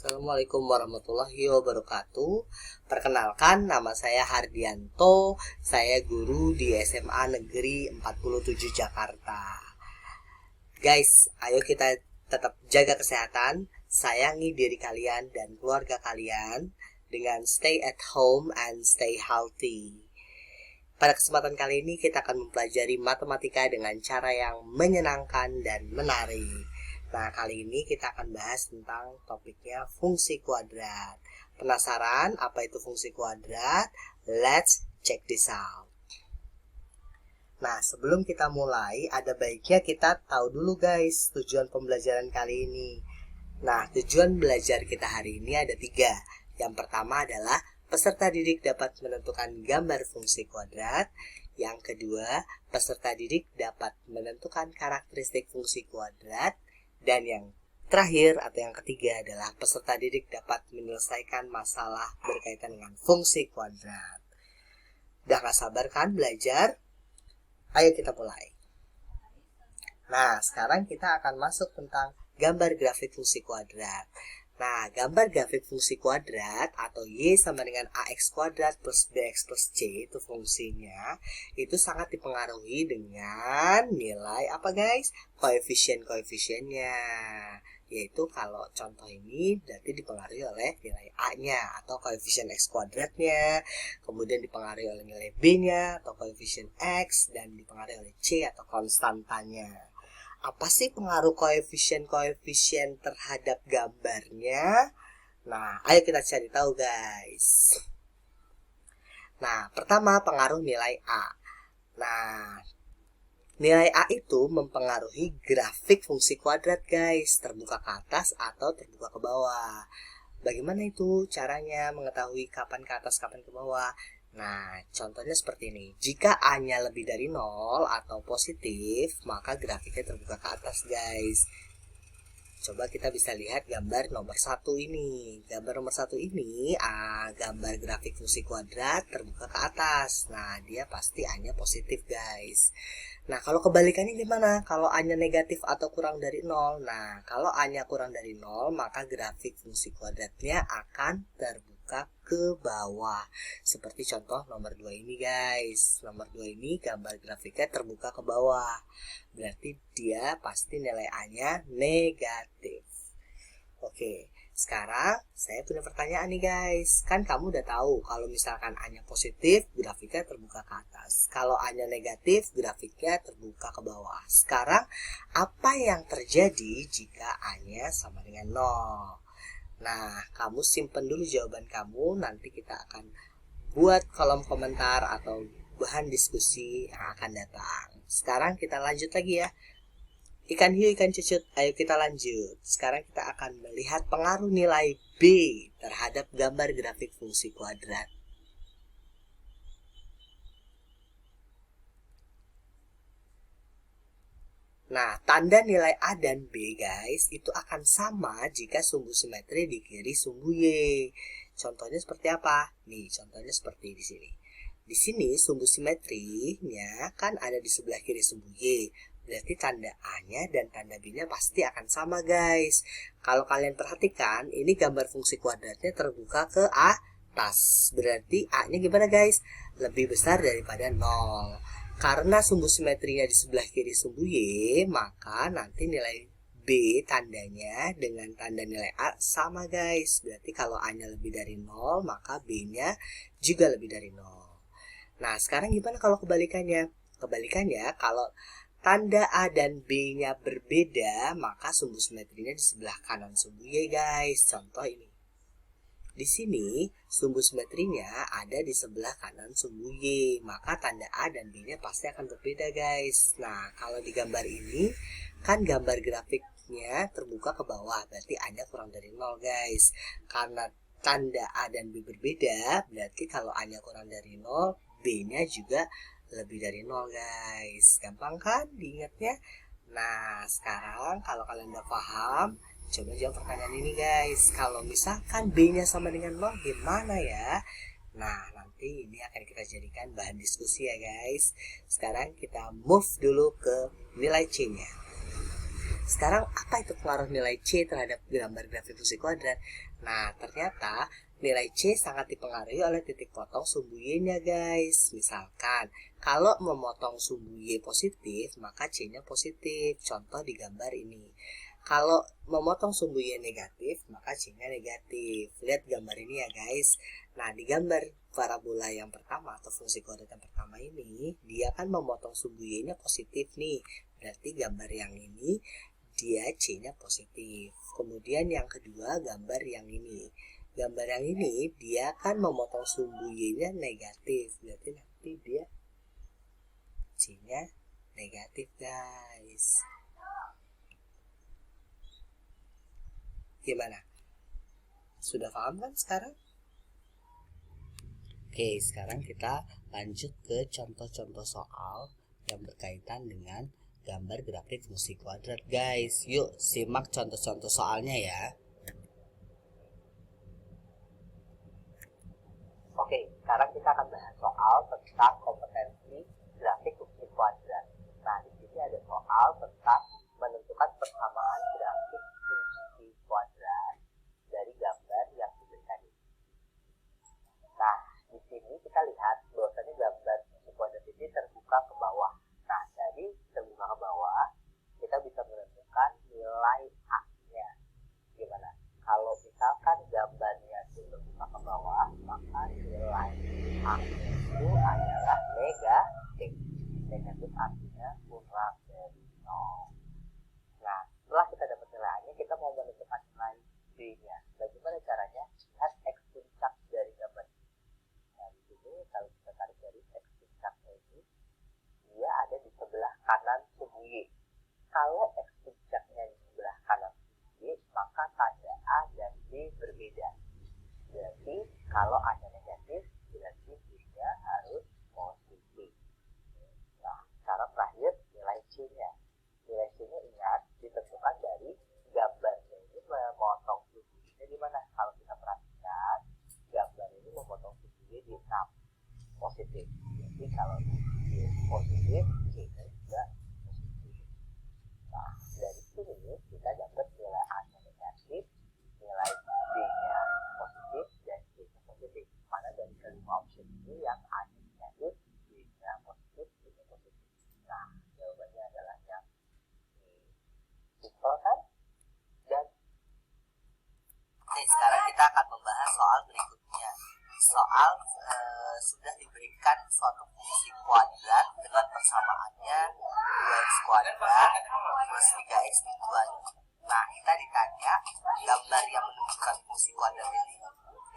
Assalamualaikum warahmatullahi wabarakatuh. Perkenalkan, nama saya Hardianto. Saya guru di SMA Negeri 47 Jakarta. Guys, ayo kita tetap jaga kesehatan, sayangi diri kalian dan keluarga kalian dengan stay at home and stay healthy. Pada kesempatan kali ini kita akan mempelajari matematika dengan cara yang menyenangkan dan menarik. Nah, kali ini kita akan bahas tentang topiknya fungsi kuadrat. Penasaran apa itu fungsi kuadrat? Let's check this out. Nah, sebelum kita mulai, ada baiknya kita tahu dulu guys tujuan pembelajaran kali ini. Nah, tujuan belajar kita hari ini ada 3. Yang pertama adalah peserta didik dapat menentukan gambar fungsi kuadrat. Yang kedua, peserta didik dapat menentukan karakteristik fungsi kuadrat. Dan yang terakhir atau yang ketiga adalah peserta didik dapat menyelesaikan masalah berkaitan dengan fungsi kuadrat. Udah gak sabar kan belajar? Ayo kita mulai. Nah, sekarang kita akan masuk tentang gambar grafik fungsi kuadrat. Nah, gambar grafik fungsi kuadrat atau Y sama dengan AX kuadrat plus BX plus C itu fungsinya itu sangat dipengaruhi dengan nilai apa guys? Koefisien-koefisiennya. Yaitu kalau contoh ini berarti dipengaruhi oleh nilai A-nya atau koefisien X kuadratnya. Kemudian dipengaruhi oleh nilai B-nya atau koefisien X dan dipengaruhi oleh C atau konstantanya. Apa sih pengaruh koefisien-koefisien terhadap gambarnya? Nah, ayo kita cari tahu guys. Nah, pertama pengaruh nilai A. Nah, nilai A itu mempengaruhi grafik fungsi kuadrat guys, terbuka ke atas atau terbuka ke bawah. Bagaimana itu caranya mengetahui kapan ke atas, kapan ke bawah? Nah, contohnya seperti ini. Jika A-nya lebih dari 0 atau positif, maka grafiknya terbuka ke atas, guys. Coba kita bisa lihat gambar nomor 1 ini. Gambar nomor 1 ini, gambar grafik fungsi kuadrat terbuka ke atas. Nah, dia pasti A-nya positif, guys. Nah, kalau kebalikannya gimana? Kalau A-nya negatif atau kurang dari 0. Nah, kalau A-nya kurang dari 0, maka grafik fungsi kuadratnya akan terbuka ke bawah. Seperti contoh nomor 2 ini guys. Nomor 2 ini gambar grafiknya terbuka ke bawah. Berarti dia pasti nilai A-nya negatif. Oke, sekarang saya punya pertanyaan nih guys. Kan kamu udah tahu kalau misalkan A-nya positif, grafiknya terbuka ke atas. Kalau A-nya negatif, grafiknya terbuka ke bawah. Sekarang, apa yang terjadi jika A-nya sama dengan 0? Nah, kamu simpen dulu jawaban kamu. Nanti kita akan buat kolom komentar atau bahan diskusi yang akan datang. Sekarang kita lanjut lagi ya. Ikan hiu, ikan cucut, ayo kita lanjut. Sekarang kita akan melihat pengaruh nilai B terhadap gambar grafik fungsi kuadrat. Nah, tanda nilai A dan B guys, itu akan sama jika sumbu simetri di kiri sumbu Y. Contohnya seperti apa? Nih, contohnya seperti di sini. Di sini sumbu simetrinya kan ada di sebelah kiri sumbu Y. Berarti tanda A-nya dan tanda B-nya pasti akan sama guys. Kalau kalian perhatikan, ini gambar fungsi kuadratnya terbuka ke atas. Berarti A-nya gimana guys? Lebih besar daripada 0. Karena sumbu simetrinya di sebelah kiri sumbu Y, maka nanti nilai B tandanya dengan tanda nilai A sama guys. Berarti kalau A-nya lebih dari 0, maka B-nya juga lebih dari 0. Nah, sekarang gimana kalau kebalikannya? Kebalikannya, kalau tanda A dan B-nya berbeda, maka sumbu simetrinya di sebelah kanan sumbu Y, guys. Contoh ini. Di sini, sumbu simetrinya ada di sebelah kanan sumbu Y, maka tanda A dan B-nya pasti akan berbeda, guys. Nah, kalau di gambar ini, kan gambar grafiknya terbuka ke bawah, berarti A-nya kurang dari 0, guys. Karena tanda A dan B berbeda, berarti kalau A-nya kurang dari 0, B-nya juga lebih dari 0 guys. Gampang kan diingatnya? Nah, sekarang kalau kalian udah paham, coba jawab pertanyaan ini guys. Kalau misalkan B-nya sama dengan 0, gimana ya? Nah, nanti ini akan kita jadikan bahan diskusi ya guys. Sekarang kita move dulu ke nilai C-nya. Sekarang apa itu pengaruh nilai C terhadap gambar grafik fungsi kuadrat? Nah, ternyata nilai C sangat dipengaruhi oleh titik potong sumbu Y-nya guys. Misalkan, kalau memotong sumbu Y positif, maka C-nya positif. Contoh di gambar ini. Kalau memotong sumbu Y negatif, maka C-nya negatif. Lihat gambar ini ya guys. Nah, di gambar parabola yang pertama atau fungsi kuadrat yang pertama ini, dia kan memotong sumbu Y-nya positif nih. Berarti gambar yang ini dia C-nya positif. Kemudian yang kedua gambar yang ini. Gambar yang ini dia kan memotong sumbu Y-nya negatif. Berarti nanti dia C-nya negatif guys. Gimana? Sudah paham kan sekarang? Oke, sekarang kita lanjut ke contoh-contoh soal yang berkaitan dengan gambar grafik fungsi kuadrat guys. Yuk simak contoh-contoh soalnya ya. Oke, sekarang kita akan bahas soal tentang kompetensi grafik fungsi kuadrat. Nah, di sini ada soal tentang menentukan persamaan grafik fungsi kuadrat dari gambar yang diberikan ini. Nah, di sini kita lihat bahwasanya gambar fungsi kuadrat ini terbuka ke bawah. Nah, dari terbuka ke bawah, kita bisa menentukan nilai A-nya. Gimana? Kalau misalkan gambarnya itu terbuka ke bawah, maka nilai A-nya itu adalah negatif. Negatif artinya kurang dari 0. Nah, setelah kita dapat nilai A-nya, kita mau menentukan nilai B-nya. Bagaimana caranya? Lihat X puncak dari gambar. Nah, di sini kalau kita tarik dari X puncaknya ini, dia ada di sebelah kanan sumbu Y. Kalau X puncaknya di sebelah kanan sumbu Y, maka tanda A dan B berbeda. Berarti kalau A-nya negatif, berarti B-nya harus positif. Nah, cara terakhir nilai C-nya. Nilai C-nya ingat ditentukan dari gambarnya ini memotong sumbu Y-nya di mana? Kalau kita perhatikan, gambar ini memotong sumbu Y di 6 positif. Jadi kalau Y positif, C-nya juga positif. Nah, dari sini kita dapat nilai A-nya negatif, nilai B-nya positif, dan C-nya positif. Mana dari kelima opsi ini yang A-nya negatif, B-nya positif, C-nya positif? Nah, jawabannya adalah yang simple kan? Dan oke, sekarang kita akan membahas soal berikutnya. Soal sudah diberikan suatu fungsi kuadrat dengan persamaannya 2x kuadrat plus 3x dituan. Nah, kita ditanya gambar yang menunjukkan fungsi kuadrat ini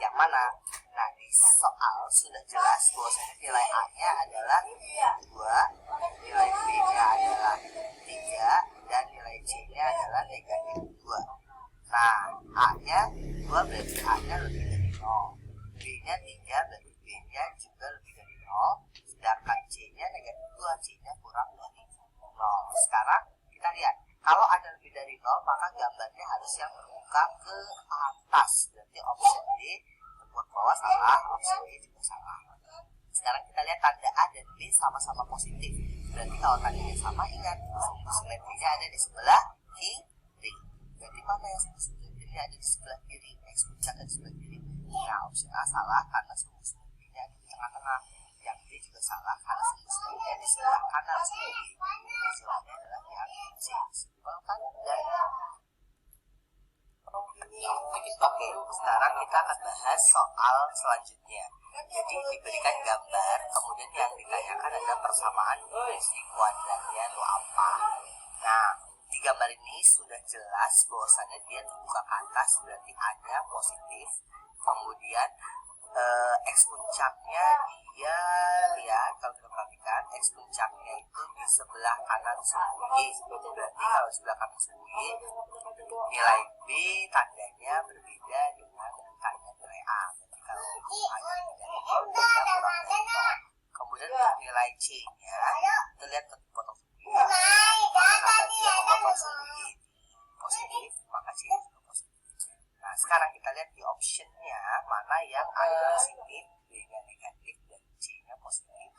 yang mana? Nah, di soal sudah jelas bahwasanya nilai A-nya adalah 2, nilai B-nya adalah 3, dan nilai C-nya adalah negatif 2. Nah, A-nya 2 berarti A-nya lebih dari 0. B-nya 3 berarti B-nya juga lebih dari 0. Sedangkan C-nya negatif 2, C-nya kurang dari 0. Sekarang kita lihat, kalau ada lebih dari 0, maka gambarnya harus yang terbuka ke atas. Berarti opsi D terbuka ke bawah salah, opsi D juga salah. Sekarang kita lihat tanda A dan B sama-sama positif. Berarti kalau tandanya sama, ingat simetrinya ada di sebelah kiri. Berarti mana yang simetrinya ada di sebelah kiri? X puncak ada di sebelah kiri. Nah, opsi A salah karena simetrinya ada di tengah-tengah. Yang B juga salah karena simetrinya di sebelah kanan sendiri. Jawabannya adalah yang C. Simpel kan? Dan oke, sekarang kita akan bahas soal selanjutnya. Jadi diberikan gambar, kemudian yang ditanyakan adalah persamaan fungsi kuadratnya itu apa. Nah, di gambar ini sudah jelas bahwasannya dia terbuka ke atas, berarti A-nya positif. Kemudian X puncaknya dia lihat, kalau kita perhatikan X puncaknya itu di sebelah kanan sumbu Y. Berarti kalau sebelah kanan sumbu Y, nilai B tandanya berbeda dengan tanda nilai A. Berarti kalau A-nya negatif, tandanya kurang dari 0. Kemudian untuk nilai C-nya, kita lihat potong sumbu Y. Karena dia memotong sumbu Y positif, maka C-nya juga positif. Nah, sekarang kita lihat di optionnya mana yang A-nya positif, B-nya negatif, dan C-nya positif.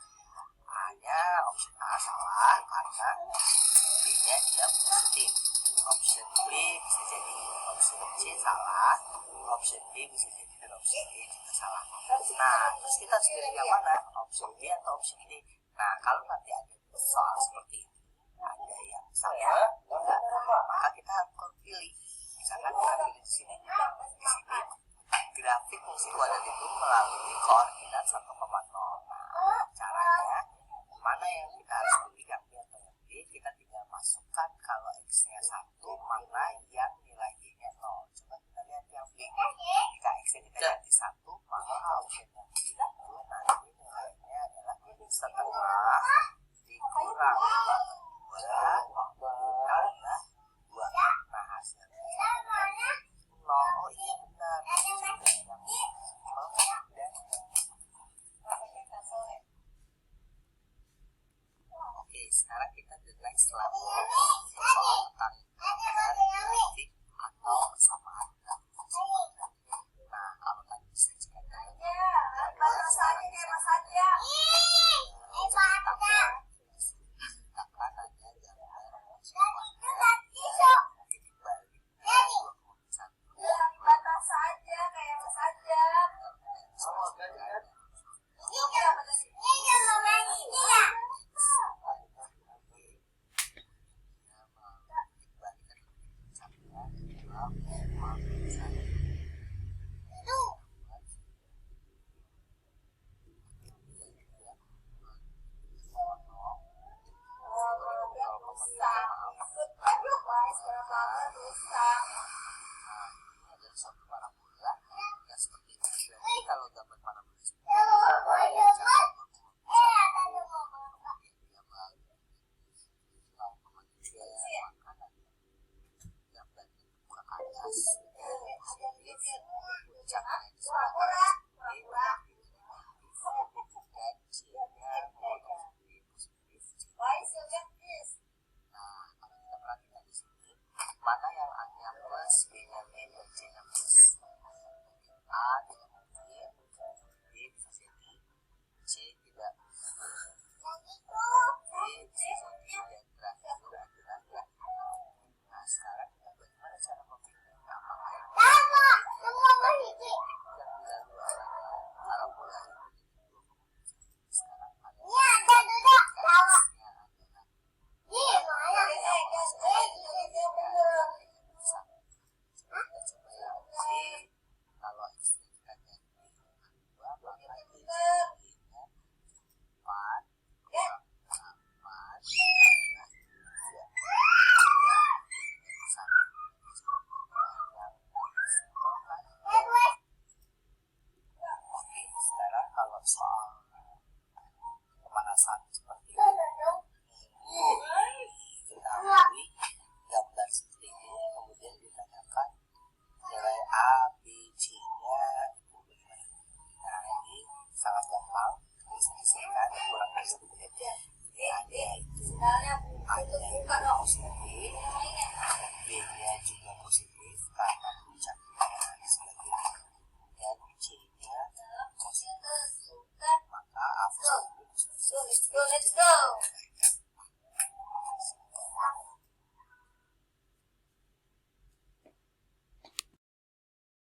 A-nya option A salah karena B-nya dia positif. Option B bisa jadi, option C salah, option D bisa jadi, dan option D juga salah. Nah, terus kita harus pilih yang mana? Option B atau option D? Nah, kalau nanti ada soal seperti ini, ada yang salah, maka kita harus pilih. Misalkan kita pilih di sini grafik fungsi kuadrat itu melalui koordinat 1,0. Nah, caranya mana yang kita harus pilih, yang B atau yang D? Kita tinggal masukkan kalau X-nya 1, mana yang nilai Y-nya 0. Coba kita lihat yang B. Jika X-nya kita ganti 1, maka option yang B itu nanti nilainya adalah setengah dikurang 2 nah hasilnya 0. Oh iya benar. Oke, sekarang kita the next level untuk soal tentang grafik atau persamaan grafik. Nah, kalau tadi saya ceritakan kalau gambar parabola